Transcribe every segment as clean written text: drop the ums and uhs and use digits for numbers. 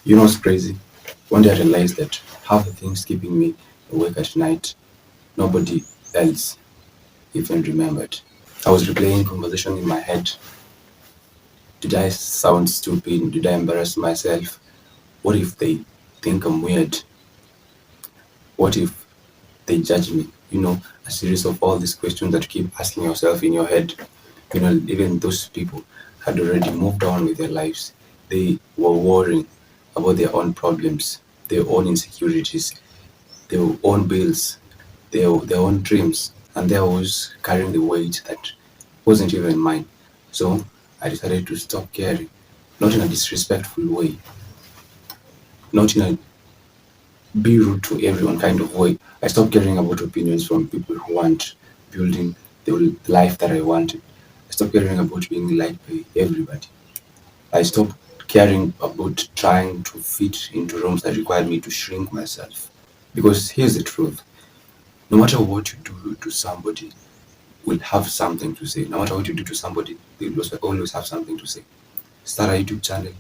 You know what's crazy? One day I realized that half the things keeping me awake at night, nobody else even remembered. I was replaying conversation in my head. Did I sound stupid? Did I embarrass myself? What if they think I'm weird? What if they judge me? A series of all these questions that you keep asking yourself in your head. Even those people had already moved on with their lives. They were worrying about their own problems, their own insecurities, their own bills, their own dreams, and they was carrying the weight that wasn't even mine. So I decided to stop caring, not in a disrespectful way, not in a be rude to everyone kind of way. I stopped caring about opinions from people who weren't building the life that I wanted. I stopped caring about being liked by everybody. I stopped caring about trying to fit into rooms that required me to shrink myself. Because here's the truth, no matter what you do to somebody, will have something to say. No matter what you do to somebody, they will always have something to say. Start a YouTube channel.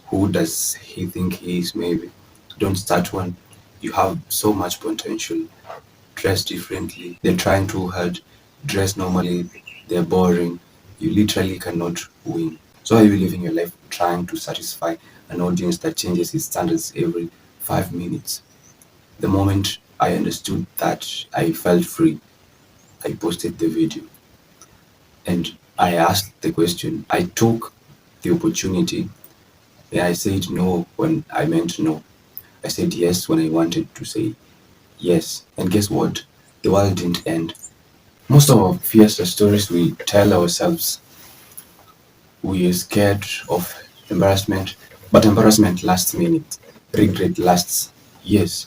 Who does he think he is? Maybe. Don't start one. You have so much potential. Dress differently. They're trying too hard. Dress normally. They're boring. You literally cannot win. So are you living your life trying to satisfy an audience that changes its standards every 5 minutes? The moment I understood that, I felt free. I posted the video and I asked the question. I took the opportunity and I said no when I meant no. I said yes when I wanted to say yes. And guess what? The world didn't end. Most of our fears are stories we tell ourselves. We are scared of embarrassment, but embarrassment lasts minutes. Regret lasts years.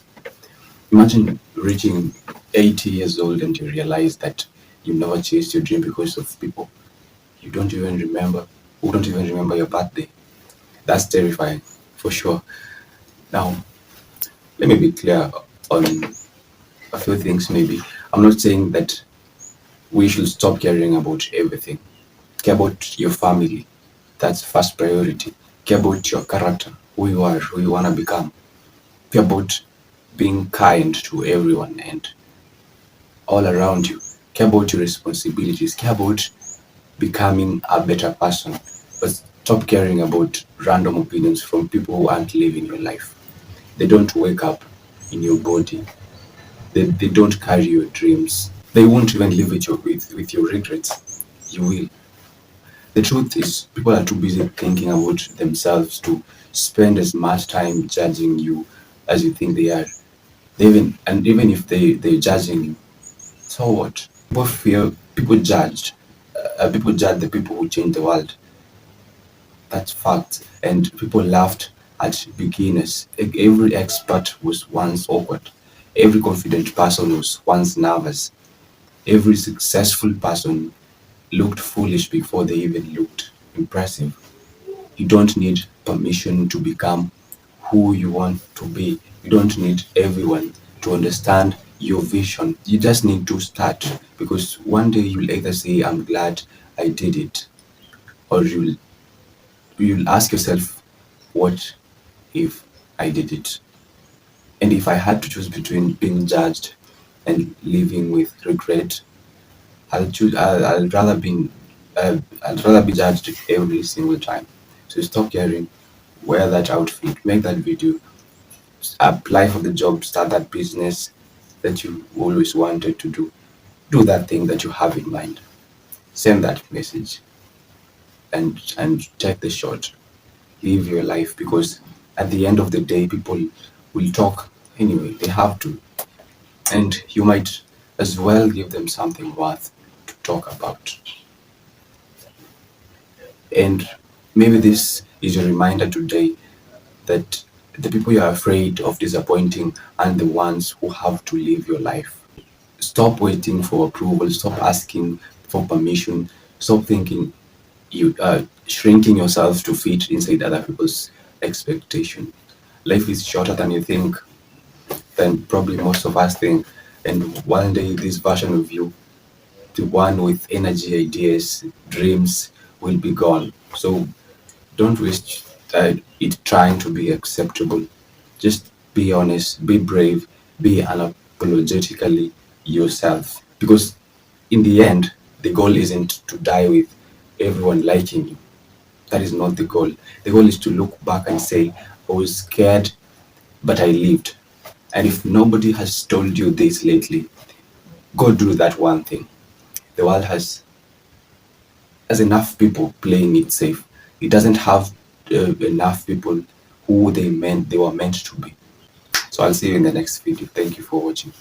Imagine reaching 80 years old and you realize that you never chased your dream because of people you don't even remember, who don't even remember your birthday. That's terrifying, for sure. Now, let me be clear on a few things maybe. I'm not saying that we should stop caring about everything. Care about your family. That's first priority. Care about your character, who you are, who you want to become. Care about being kind to everyone and all around you. Care about your responsibilities. Care about becoming a better person. But stop caring about random opinions from people who aren't living your life. They don't wake up in your body. They don't carry your dreams. They won't even live with your regrets. You will. The truth is, people are too busy thinking about themselves to spend as much time judging you as you think they are. Even if they're judging you, so what? People fear people judged. People judge the people who change the world. That's fact. And people laughed at beginners. Every expert was once awkward. Every confident person was once nervous. Every successful person looked foolish before they even looked impressive. You don't need permission to become who you want to be. You don't need everyone to understand your vision. You just need to start because one day you'll either say, I'm glad I did it, or you'll ask yourself, what if I did it? And if I had to choose between being judged and living with regret, I'll choose. I'd rather be judged every single time. So stop caring. Wear that outfit. Make that video. Apply for the job. Start that business that you always wanted to do. Do that thing that you have in mind. Send that message and take the shot. Live your life because at the end of the day, people will talk anyway. They have to, and you might as well give them something worth to talk about. And maybe this is a reminder today that the people you are afraid of disappointing aren't the ones who have to live your life. Stop waiting for approval, stop asking for permission, stop thinking you shrinking yourself to fit inside other people's expectation. Life is shorter than you think, than probably most of us think. And one day this version of you, the one with energy, ideas, dreams, will be gone. So don't waste it trying to be acceptable. Just be honest, be brave, be unapologetically yourself. Because in the end, the goal isn't to die with everyone liking you. That is not the goal. The goal is to look back and say, I was scared, but I lived. And if nobody has told you this lately, go do that one thing. The world has enough people playing it safe. It doesn't have enough people who they were meant to be. So I'll see you in the next video. Thank you for watching.